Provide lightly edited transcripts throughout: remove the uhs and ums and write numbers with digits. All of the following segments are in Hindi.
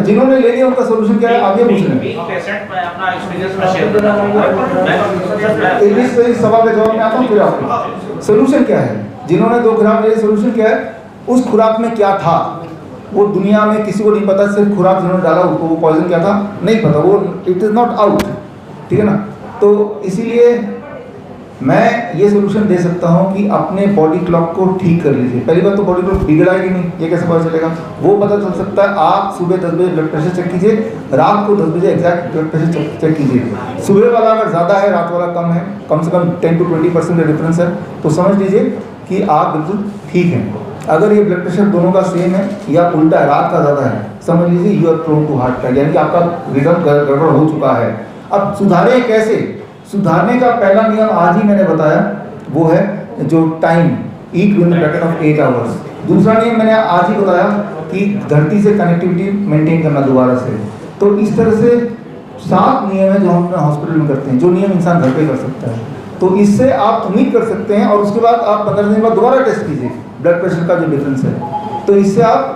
जिन्होंने ले लिया उनका सोल्यूशन क्या है, आप ये पूछ रहे हैं। इस सवाल के जवाब में आता हूँ फिर आपको। सोल्यूशन क्या है, जिन्होंने 2 खुराक ले, सोल्यूशन क्या है, उस खुराक में क्या था वो दुनिया में किसी को नहीं पता, सिर्फ खुराक जिन्होंने डाला उसको वो पॉइजन क्या था नहीं पता, वो इट इज़ नॉट आउट, ठीक है ना। तो इसीलिए मैं ये सोल्यूशन दे सकता हूँ कि अपने बॉडी क्लॉक को ठीक कर लीजिए। पहली बात तो बॉडी क्लॉक बिगड़ा है कि नहीं ये कैसे पता चलेगा, वो पता चल सकता है आप सुबह 10 बजे ब्लड प्रेशर चेक कीजिए, रात को 10 बजे एग्जैक्ट ब्लड प्रेशर चेक कीजिए। सुबह वाला अगर ज़्यादा है रात वाला कम है, कम से कम 10 to 20% का डिफरेंस है, तो समझ लीजिए कि आप बिल्कुल ठीक हैं। अगर ये ब्लड प्रेशर दोनों का सेम है या उल्टा है, रात का ज़्यादा है, समझ लीजिए you are prone to heart attack, यानी कि आपका रिदम गड़बड़ हो चुका है। अब सुधारें कैसे, सुधारने का पहला नियम आज ही मैंने बताया, वो है जो time, eat with in the bracket of 8 hours. दूसरा नियम मैंने आज ही बताया कि धरती से कनेक्टिविटी मेंटेन करना दोबारा से। तो इस तरह से 7 नियम है जो हम हॉस्पिटल में करते हैं, जो नियम इंसान घर पे कर सकता है। तो इससे आप उम्मीद कर सकते हैं, और उसके बाद आप 15 दिन बाद दोबारा टेस्ट कीजिए ब्लड प्रेशर का जो डिफरेंस है। तो इससे आप,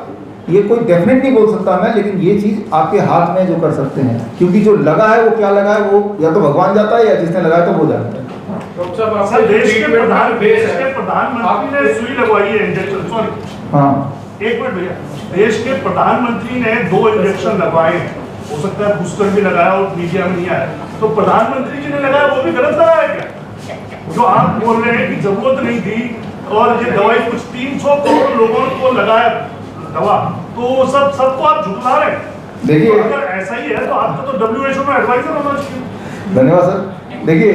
ये कोई डेफिनेट नहीं बोल सकता मैं, लेकिन ये चीज़ आपके हाथ में जो कर सकते हैं, क्योंकि जो लगा है वो क्या लगा है वो या तो भगवान जाता है या जिसने लगाया तो वो जानता है। देश के प्रधानमंत्री ने सुई लगवाई है, इंजेक्शन, सॉरी हाँ एक मिनट भैया, देश के प्रधानमंत्री ने 2 इंजेक्शन लगवाए हैं, हो सकता है बूस्टर भी लगाया और मीडिया में नहीं आया, तो प्रधानमंत्री जी ने लगाया वो भी गलत लगाया क्या? जो आप बोल रहे हैं कि जरूरत नहीं थी और ये दवाई कुछ 300 करोड़ लोगों को लगाया दवा, तो सबको आप झुकला रहे हैं। देखिए, अगर ऐसा ही है तो आपको तो WHO में एडवाइजर होना चाहिए। धन्यवाद सर। देखिए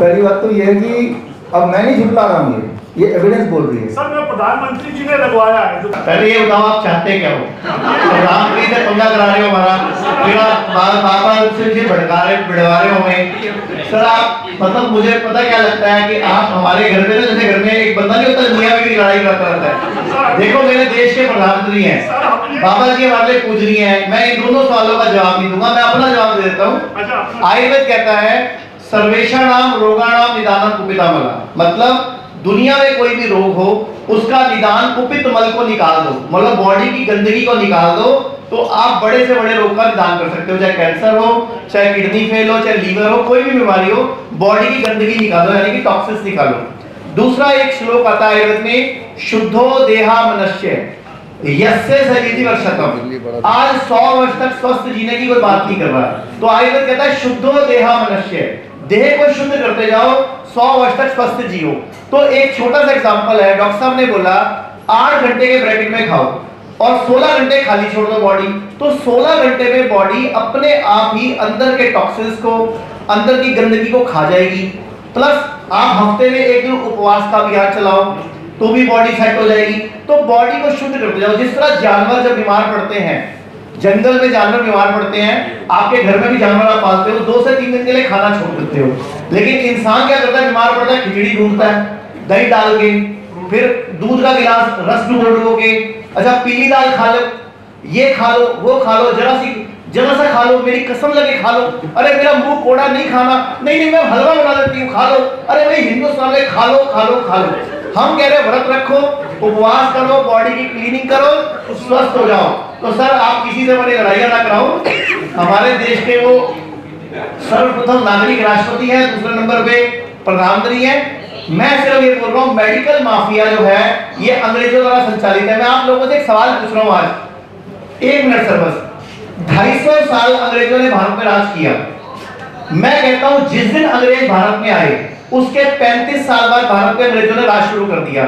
पहली बात तो ये है कि अब मैं नहीं झुठला रहा हूँ, ये एविडेंस बोल रही है। सर मैं प्रधानमंत्री जी ने लगवाया है। पहले ये बताओ आप चाहते क्या हो? प्रधानमंत्री से पंगा करा रहे हो हमारा, फिर आप बार से भड़का रहे बिड़वा रहे हो हमें। सर आप मतलब मुझे पता क्या लगता है कि आप हमारे घर में, जैसे घर में एक बंदा नहीं होता दुनिया में भी लड़ाई करता रहता है। देखो मेरे देश के प्रधानमंत्री हैं, बाबा जी हमारे लिए पूजनीय है, मैं इन दोनों सवालों का जवाब नहीं दूंगा, मैं अपना जवाब दे देता हूँ। आयुर्वेद कहता है सर्वेषाणाम रोगाणाम निदानं कुपितमला, मतलब दुनिया में कोई भी रोग हो उसका निदान कुपित मल को निकाल दो, मतलब बॉडी की गंदगी को निकाल दो, तो आप बड़े से बड़े रोग का निदान कर सकते हो। चाहे कैंसर हो, चाहे किडनी फेल हो, चाहे लीवर हो, कोई भी बीमारी हो, बॉडी की गंदगी निकालो, यानी कि टॉक्सिन्स निकालो। दूसरा एक श्लोक आता है आयुर्वेद में, शुद्धो देहा मनुष्य यस्य शरीरी वर्षतम, आज 100 वर्ष तक स्वस्थ जीने की कोई बात नहीं कर रहा है, तो आयुर्वेद कहता है शुद्धो देहा मनुष्य, देह को शुद्ध करते जाओ, 100 वर्ष तक स्वस्थ जियो। तो एक छोटा सा एग्जांपल है, डॉक्टर साहब ने बोला 8 घंटे के ब्रैकेट में खाओ और 16 घंटे खाली छोड़ दो बॉडी, तो 16 घंटे में बॉडी अपने आप ही अंदर के टॉक्सिन्स को, अंदर की गंदगी को खा जाएगी। प्लस आप हफ्ते में 1 दिन उपवास का अभियान चलाओ तो भी बॉडी सेट हो जाएगी। तो बॉडी को शुद्ध करते जाओ। जिस तरह जानवर जब बीमार पड़ते हैं, जंगल में जानवर बीमार पड़ते हैं, आपके घर में भी जानवर आप पालते हो, 2 से 3 दिन के लिए खाना छोड़ देते हो, लेकिन इंसान क्या करता है, बीमार पड़ता है खिचड़ी ढूंढता है दही डाल के, फिर दूध का गिलास रस डुबो के, अच्छा पीली दाल खा लो, ये खा लो, वो खा लो, जरा सा खा लो, मेरी कसम लगे खा लो, अरे मेरा मुंह कोड़ा नहीं खाना, नहीं मैं हलवा बना देती हूँ खा लो, अरे भाई हिंदुस्तान में खा लो खा लो खा लो। हम कह रहे व्रत रखो, उपवास करो, बॉडी की क्लीनिंग करो, स्वस्थ हो जाओ। तो सर आप किसी से बड़ी लड़ाइयां ना कराओ। हमारे देश के वो सर्वप्रथम नागरिक राष्ट्रपति हैं, दूसरे नंबर पे प्रधानमंत्री हैं। मैं सिर्फ ये बोल रहा हूँ मेडिकल माफिया जो है ये अंग्रेजों द्वारा संचालित है। मैं आप लोगों से एक सवाल पूछ रहा हूँ आज, 1 मिनट सर बस। 250 साल अंग्रेजों ने भारत में राज किया। मैं कहता हूँ जिस दिन अंग्रेज भारत में आए उसके 35 साल बाद भारत में अंग्रेजों ने राज शुरू कर दिया।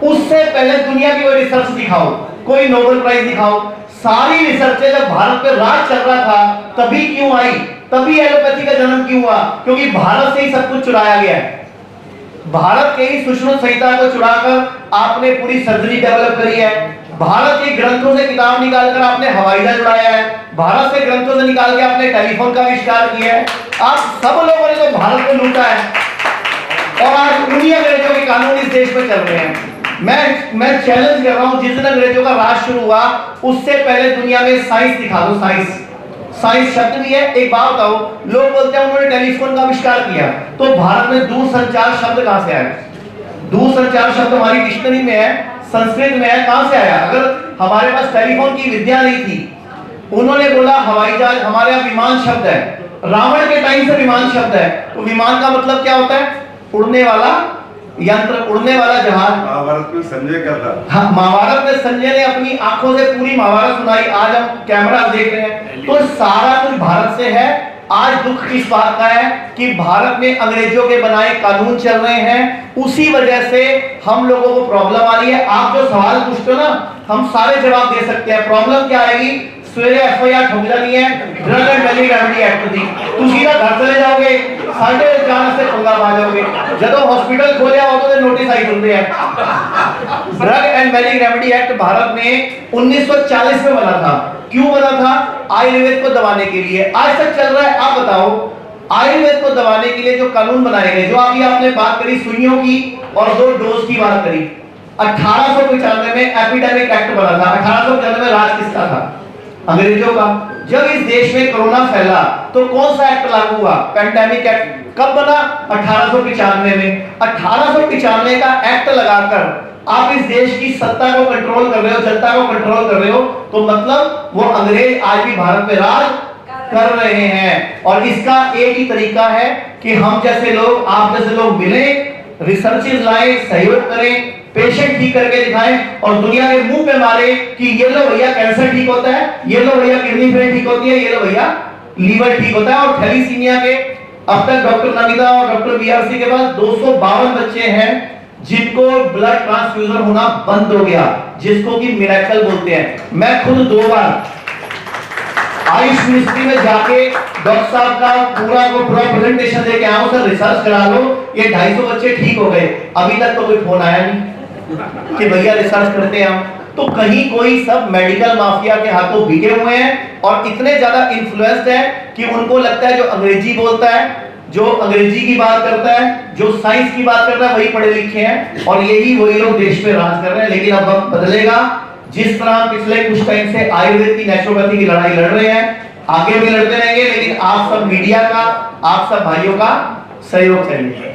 उससे पहले दुनिया की कोई रिसर्च दिखाओ, कोई नोबेल प्राइज दिखाओ। सारी रिसर्च जब भारत पे राज चल रहा था तभी क्यों आई, तभी एलोपैथी का जन्म क्यों हुआ, क्योंकि भारत से ही सब कुछ चुराया गया है। भारत के ही सुश्रुत संहिता को चुराकर आपने पूरी सर्जरी डेवलप करी है। भारत के ग्रंथों से किताब निकालकर आपने हवाई जहाज उड़ाया है। भारत से ग्रंथों से निकाल के आपने टेलीफोन का आविष्कार किया है। आप सब लोगों ने तो भारत को लूटा है और आज उन्हीं अंग्रेजों के कानून इस देश में चल रहे हैं। मैं चैलेंज कर रहा हूं, जिस दिन अंग्रेजों का राज शुरू हुआ उससे पहले दुनिया में साइंस दिखा दो। साइंस शब्द भी है। एक बात बताओ, लोग बोलते हैं उन्होंने टेलीफोन का आविष्कार किया, तो भारत में दूरसंचार शब्द कहां से आया? दूरसंचार शब्द हमारी डिक्शनरी में है, संस्कृत में है, कहां से आया? अगर हमारे पास टेलीफोन की विद्या नहीं थी उन्होंने बोला हवाई जहाज, हमारे यहाँ विमान शब्द है, रावण के टाइम से विमान शब्द है। तो विमान का मतलब क्या होता है? उड़ने वाला यंत्र, उड़ने वाला जहाज। महाभारत में संजय का था। हाँ, महाभारत में संजय ने अपनी आंखों से पूरी महाभारत सुनाई। आज हम कैमरा देख रहे हैं, तो सारा कुछ भारत से है। आज दुख किस बात का है कि भारत में अंग्रेजों के बनाए कानून चल रहे हैं, उसी वजह से हम लोगों को प्रॉब्लम आ रही है। आप जो सवाल पूछते हो ना, हम सारे जवाब दे सकते हैं। प्रॉब्लम क्या आएगी? सवेरे एफआईआर ठोक जानी है, drug and medical remedy act दी, तुम सीधा घर चले जाओगे, साढ़े जाने से पंगा पा जाओगे। जब हॉस्पिटल खोले हो तो नोटिस आई सुनते हैं। Drug and medical remedy act Bharat में 1940 में बना था। क्यों बना था? आयुर्वेद को दबाने के लिए। आज तक चल रहा है। आप बताओ, आयुर्वेद को दबाने के लिए जो कानून बनाए गए, जो अभी आपने बात करी सुइयों की और 2 डोज की बात करी, 1895 में एपिडेमिक एक्ट बना था। 1895 में राज किसका था? अंग्रेजों का। जब इस देश में कोरोना फैला तो कौन सा एक्ट लागू हुआ? Pandemic act. कब बना? 1895 में। 1895 का एक्ट लगाकर आप इस देश की सत्ता को कंट्रोल कर रहे हो, जनता को कंट्रोल कर रहे हो, तो मतलब वो अंग्रेज आज भी भारत में राज कर रहे हैं। और इसका एक ही तरीका है कि हम जैसे लोग, आप जैसे लोग मिले, रिसर्चेस लाएं, सहयोग करें, पेशेंट ठीक करके दिखाएं और दुनिया के मुंह पे मारे कि ये लो भैया कैंसर ठीक होता है, ये लो भैया किडनी फेल ठीक होती है, ये लो भैया लीवर ठीक होता है। और थैलीसीमिया के अब तक डॉक्टर नमिता और डॉक्टर बीआरसी के पास 252 बच्चे हैं जिनको ब्लड ट्रांसफ्यूजन होना बंद हो गया, जिसको कि मिरेकल बोलते हैं। मैं खुद 2 बार आयुष मिनिस्ट्री में जाके डॉक्टर साहब का पूरा प्रेजेंटेशन देके आया हूं, सर रिसर्च करा लो, ये 250 बच्चे ठीक हो गए। अभी तक तो कोई फोन आया नहीं कि भैया रिसर्च करते हैं हम। तो कहीं कोई सब मेडिकल माफिया के हाथों बिके हुए हैं और इतने ज्यादा इन्फ्लुएंस्ड है कि उनको लगता है जो अंग्रेजी बोलता है, जो अंग्रेजी की बात करता है, जो साइंस की बात करता है, वही पढ़े लिखे हैं और यही वही लोग देश पे राज कर रहे हैं। लेकिन अब वक्त बदलेगा। जिस तरह पिछले कुछ टाइम से आयुर्वेद की, नेचुरोपैथी की लड़ाई लड़ रहे हैं, आगे भी लड़ते रहेंगे। लेकिन आप सब मीडिया का, आप सब भाइयों का सहयोग चाहिए।